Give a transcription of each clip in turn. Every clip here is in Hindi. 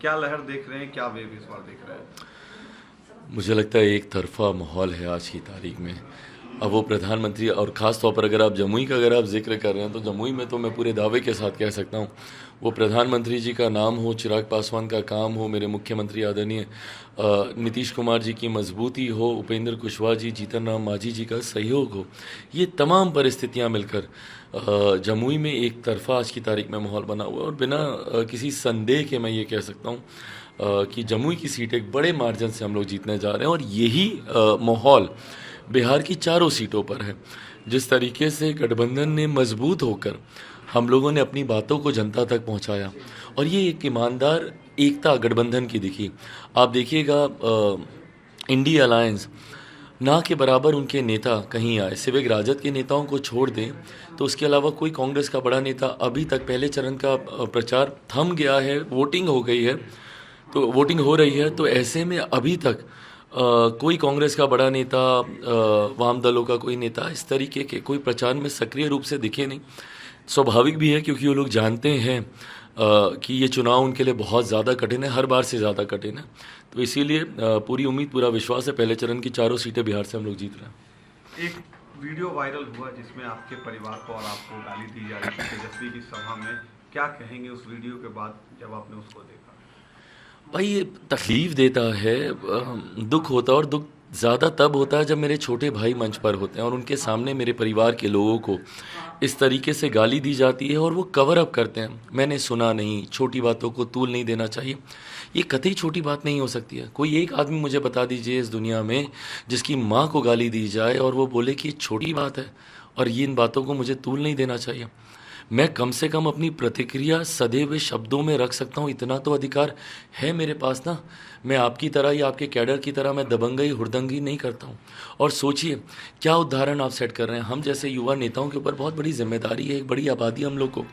क्या लहर देख रहे हैं, क्या वेव इस बार देख रहे हैं? मुझे लगता है एक तरफा माहौल है आज की तारीख में। अब वो प्रधानमंत्री और ख़ास तौर पर अगर आप जमुई का अगर आप जिक्र कर रहे हैं तो जमुई में तो मैं पूरे दावे के साथ कह सकता हूँ, वो प्रधानमंत्री जी का नाम हो, चिराग पासवान का काम हो, मेरे मुख्यमंत्री आदरणीय नीतीश कुमार जी की मजबूती हो, उपेंद्र कुशवाहा जी, जीतन राम मांझी जी का सहयोग हो, ये तमाम परिस्थितियाँ मिलकर जमुई में एक तरफा आज की तारीख में माहौल बना हुआ है। और बिना किसी संदेह के मैं ये कह सकता हूँ कि जमुई की सीट एक बड़े मार्जिन से हम लोग जीतने जा रहे हैं। और यही माहौल बिहार की चारों सीटों पर है। जिस तरीके से गठबंधन ने मजबूत होकर हम लोगों ने अपनी बातों को जनता तक पहुंचाया और ये एक ईमानदार एकता गठबंधन की दिखी। आप देखिएगा इंडी अलायंस ना के बराबर उनके नेता कहीं आए, सिविक राजद के नेताओं को छोड़ दें तो उसके अलावा कोई कांग्रेस का बड़ा नेता अभी तक, पहले चरण का प्रचार थम गया है, वोटिंग हो गई है, तो वोटिंग हो रही है, तो ऐसे में अभी तक कोई कांग्रेस का बड़ा नेता, वाम दलों का कोई नेता इस तरीके के कोई प्रचार में सक्रिय रूप से दिखे नहीं। स्वाभाविक भी है क्योंकि वो लोग जानते हैं कि ये चुनाव उनके लिए बहुत ज़्यादा कठिन है, हर बार से ज़्यादा कठिन है। तो इसीलिए पूरी उम्मीद, पूरा विश्वास है पहले चरण की चारों सीटें बिहार से हम लोग जीत रहे हैं। एक वीडियो वायरल हुआ जिसमें आपके परिवार को और आपको गाली दी जा रही थी तेजस्वी की सभा में, क्या कहेंगे उस वीडियो के बाद जब आपने उसको देखा? भाई ये तकलीफ़ देता है, दुख होता है, और दुख ज़्यादा तब होता है जब मेरे छोटे भाई मंच पर होते हैं और उनके सामने मेरे परिवार के लोगों को इस तरीके से गाली दी जाती है और वो कवर अप करते हैं। मैंने सुना नहीं, छोटी बातों को तूल नहीं देना चाहिए। ये कतई छोटी बात नहीं हो सकती है। कोई एक आदमी मुझे बता दीजिए इस दुनिया में जिसकी माँ को गाली दी जाए और वो बोले कि ये छोटी बात है और ये इन बातों को मुझे तूल नहीं देना चाहिए। मैं कम से कम अपनी प्रतिक्रिया सदैव शब्दों में रख सकता हूँ, इतना तो अधिकार है मेरे पास ना। मैं आपकी तरह या आपके कैडर की तरह मैं दबंगई हुड़दंगी नहीं करता हूँ। और सोचिए क्या उदाहरण आप सेट कर रहे हैं। हम जैसे युवा नेताओं के ऊपर बहुत बड़ी जिम्मेदारी है, एक बड़ी आबादी हम लोग को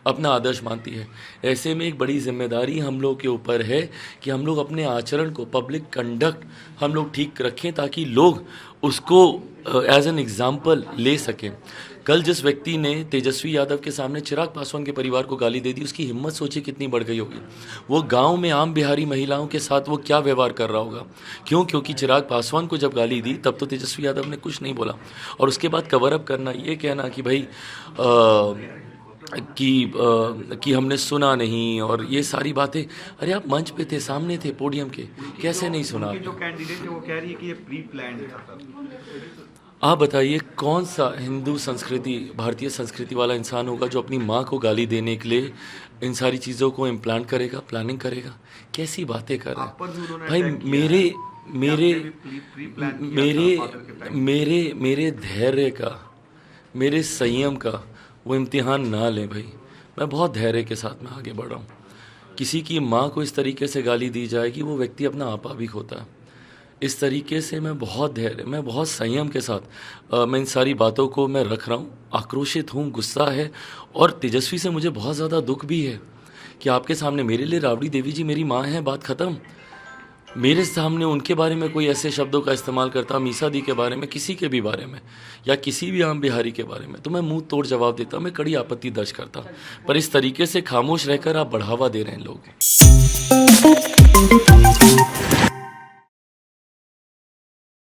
अपना आदर्श मानती है। ऐसे में एक बड़ी जिम्मेदारी हम लोग के ऊपर है कि हम लोग अपने आचरण को, पब्लिक कंडक्ट हम लोग ठीक रखें ताकि लोग उसको एज एन एग्जाम्पल ले सकें। कल जिस व्यक्ति ने तेजस्वी यादव के सामने चिराग पासवान के परिवार को गाली दे दी, उसकी हिम्मत सोचिए कितनी बढ़ गई होगी। वो गांव में आम बिहारी महिलाओं के साथ वो क्या व्यवहार कर रहा होगा। क्यों? क्योंकि चिराग पासवान को जब गाली दी तब तो तेजस्वी यादव ने कुछ नहीं बोला, और उसके बाद कवर अप करना, ये कहना कि भाई कि हमने सुना नहीं और ये सारी बातें। अरे आप मंच पे थे, सामने थे पोडियम के, कैसे नहीं सुना? जो कैंडिडेट है वो कह रही है कि ये प्री प्लान्ड था। आप बताइए कौन सा हिंदू संस्कृति, भारतीय संस्कृति वाला इंसान होगा जो अपनी माँ को गाली देने के लिए इन सारी चीज़ों को इम्प्लांट करेगा, प्लानिंग करेगा? कैसी बातें कर रहे हैं भाई। मेरे धैर्य का, मेरे संयम का वो इम्तिहान ना लें भाई। मैं बहुत धैर्य के साथ में आगे बढ़ रहा हूँ। किसी की माँ को इस तरीके से गाली दी जाएगी, वो व्यक्ति अपना आपा भी खोता है। इस तरीके से मैं बहुत धैर्य, मैं बहुत संयम के साथ मैं इन सारी बातों को मैं रख रहा हूँ। आक्रोशित हूँ, गुस्सा है, और तेजस्वी से मुझे बहुत ज़्यादा दुख भी है कि आपके सामने मेरे लिए राबड़ी देवी जी मेरी माँ है, बात ख़त्म। मेरे सामने उनके बारे में कोई ऐसे शब्दों का इस्तेमाल करता, मीसा दी के बारे में, किसी के भी बारे में, या किसी भी आम बिहारी के बारे में, तो मैं मुंह तोड़ जवाब देता, मैं कड़ी आपत्ति दर्ज करता। पर इस तरीके से खामोश रहकर आप बढ़ावा दे रहे हैं लोग।